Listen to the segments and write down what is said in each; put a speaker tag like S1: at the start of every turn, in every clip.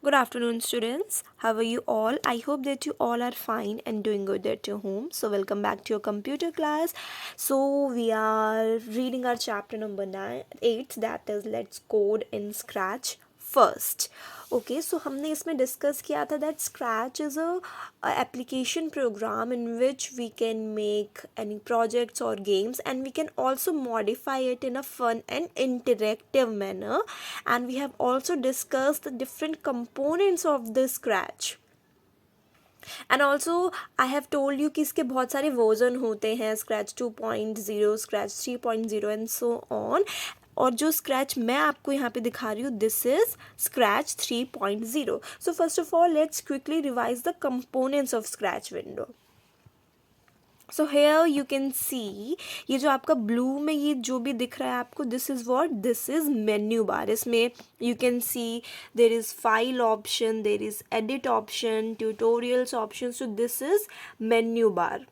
S1: Good afternoon, students. How are you all? I hope that you all are fine and doing good at your home. So, welcome back to your computer class. So, we are reading our chapter number 8, that is Let's Code in Scratch First. Okay, so हमने इसमें discuss किया था that Scratch is a application program in which we can make any projects or games, and we can also modify it in a fun and interactive manner. And we have also discussed the different components of the Scratch. And also I have told you कि इसके बहुत सारे version होते हैं, scratch 2.0, scratch 3.0 and so on. और जो scratch मैं आपको यहाँ पे दिखा रही हूँ, this is scratch 3.0. So first of all let's quickly revise the components of scratch window. So here you can सी, ये जो आपका ब्लू में ये जो भी दिख रहा है आपको, this is what, this is menu bar. इसमें you can see there is file option, there is edit option, tutorials option. So this is menu bar.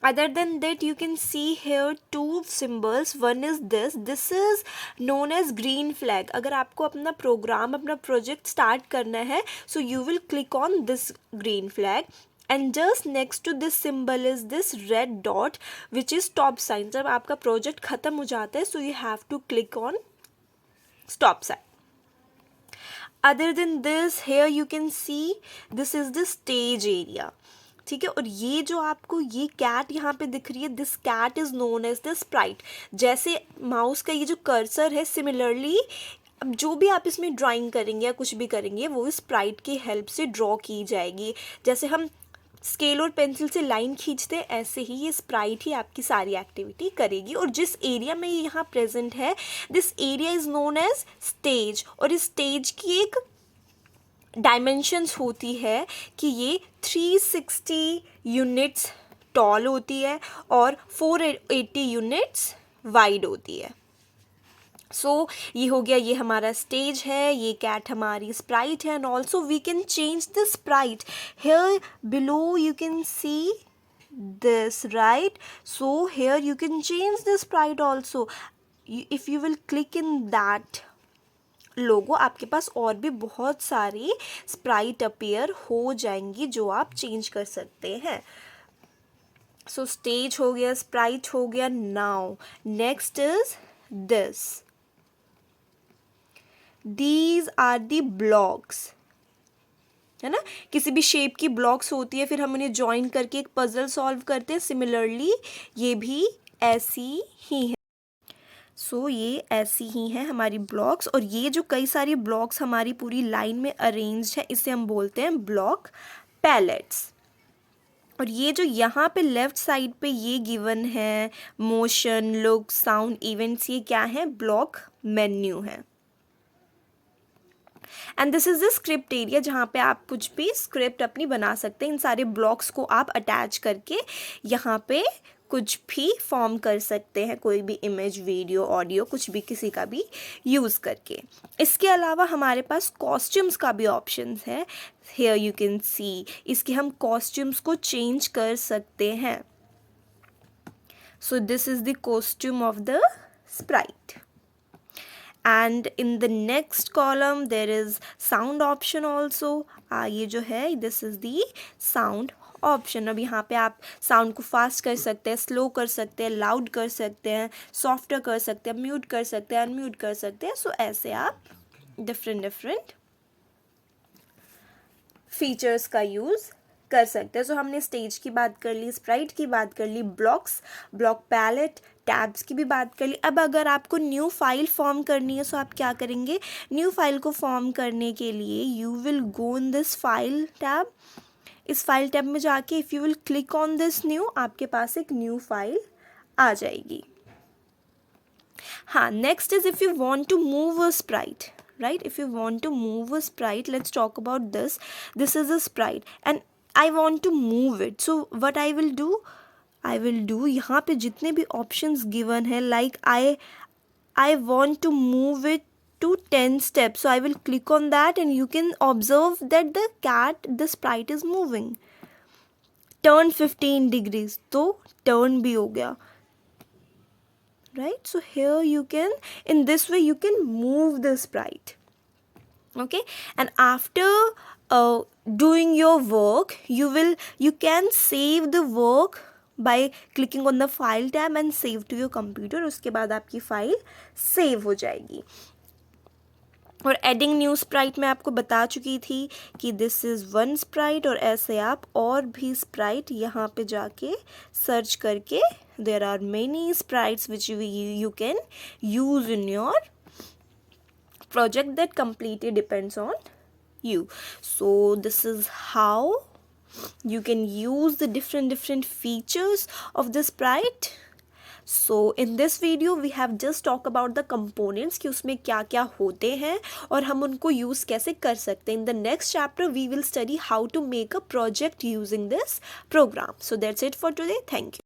S1: Other than that, you can see here two symbols. One is this is known as green flag. अगर आपको अपना programme, अपना project start करना है, so you will click on this green flag. And just next to this symbol is this red dot, which is stop sign. जब आपका project खत्म हो जाता है, so you have to click on stop sign. Other than this, here you can see this is the stage area. ठीक है. और ये जो आपको ये कैट यहाँ पे दिख रही है, this cat is known as the sprite. जैसे माउस का ये जो कर्सर है, सिमिलरली अब जो भी आप इसमें ड्राइंग करेंगे या कुछ भी करेंगे, वो स्प्राइट की हेल्प से ड्रॉ की जाएगी. जैसे हम स्केल और पेंसिल से लाइन खींचते हैं, ऐसे ही ये स्प्राइट ही आपकी सारी एक्टिविटी करेगी. और जिस एरिया में ये यहाँ प्रेजेंट है, this area is known as stage. और इस स्टेज की एक डायमेंशंस होती है कि ये 360 यूनिट्स टॉल होती है और 480 यूनिट्स वाइड होती है. सो ये हो गया, ये हमारा स्टेज है, ये कैट हमारी स्प्राइट है. And also we can change the sprite. Here below you can see this, right? So here you can change the sprite also. If you will click in that लोगो, आपके पास और भी बहुत सारी Sprite appear हो जाएंगी जो आप चेंज कर सकते हैं. सो स्टेज हो गया, स्प्राइट हो गया. Now next is this, these are the blocks, है ना. किसी भी शेप की ब्लॉक्स होती है, फिर हम उन्हें ज्वाइन करके एक पजल सॉल्व करते हैं. सिमिलरली ये भी ऐसी ही है. सो ये ऐसी ही हैं हमारी ब्लॉक्स. और ये जो कई सारी ब्लॉक्स हमारी पूरी लाइन में अरेंज्ड है, इसे हम बोलते हैं ब्लॉक पैलेट्स. और ये जो यहाँ पे लेफ्ट साइड पे ये गिवन है, मोशन, लुक, साउंड, इवेंट्स, ये क्या है, ब्लॉक मेन्यू है. And this is the script area, जहाँ पे आप कुछ भी स्क्रिप्ट अपनी बना सकते हैं. इन सारे ब्लॉक्स को आप अटैच करके यहाँ पे कुछ भी फॉर्म कर सकते हैं, कोई भी इमेज, वीडियो, ऑडियो, कुछ भी किसी का भी यूज़ करके. इसके अलावा हमारे पास कॉस्ट्यूम्स का भी ऑप्शंस है. हियर यू कैन सी, इसके हम कॉस्ट्यूम्स को चेंज कर सकते हैं. सो this is the costume of the Sprite. And in the next column there is sound option also. ये जो है, this is the sound option. अब यहाँ पे आप साउंड को फास्ट कर सकते हैं, स्लो कर सकते हैं, लाउड कर सकते हैं, सॉफ्टर कर सकते हैं, म्यूट कर सकते हैं, अनम्यूट कर सकते हैं. सो ऐसे आप डिफरेंट फीचर्स का यूज़ कर सकते हैं. सो हमने स्टेज की बात कर ली, स्प्राइट की बात कर ली, ब्लॉक्स, ब्लॉक पैलेट, टैब्स की भी बात कर ली. अब अगर आपको न्यू फाइल फॉर्म करनी है, सो आप क्या करेंगे, न्यू फाइल को फॉर्म करने के लिए you will go in this file tab. इस फाइल टैब में जाके if you will click on this new, आपके पास एक न्यू फाइल आ जाएगी. हाँ, next is if you want to move a sprite, right? If you want to move a sprite, let's talk about this. This is a sprite and I want to move it. So what I will do, यहाँ पे जितने भी options given है, like I want to move it to 10 steps. So I will click on that and you can observe that the sprite is moving. Turn 15 degrees, तो turn भी हो गया, right? So here you can, in this way you can move the sprite. okay, and after doing your work, you can save the work by clicking on the file tab and save to your computer. उसके बाद आपकी file save हो जाएगी. और adding new Sprite मैं आपको बता चुकी थी कि दिस इज़ वन स्प्राइट, और ऐसे आप और भी स्प्राइट यहाँ पे जाके सर्च करके there are many sprites which you can use in your project that completely depends on you. So this is how you can use the different features of the sprite. So in this video we have just talked about the components कि उसमें क्या क्या होते हैं और हम उनको use कैसे कर सकते हैं. In the next chapter we will study how to make a project using this program. So that's it for today. Thank you.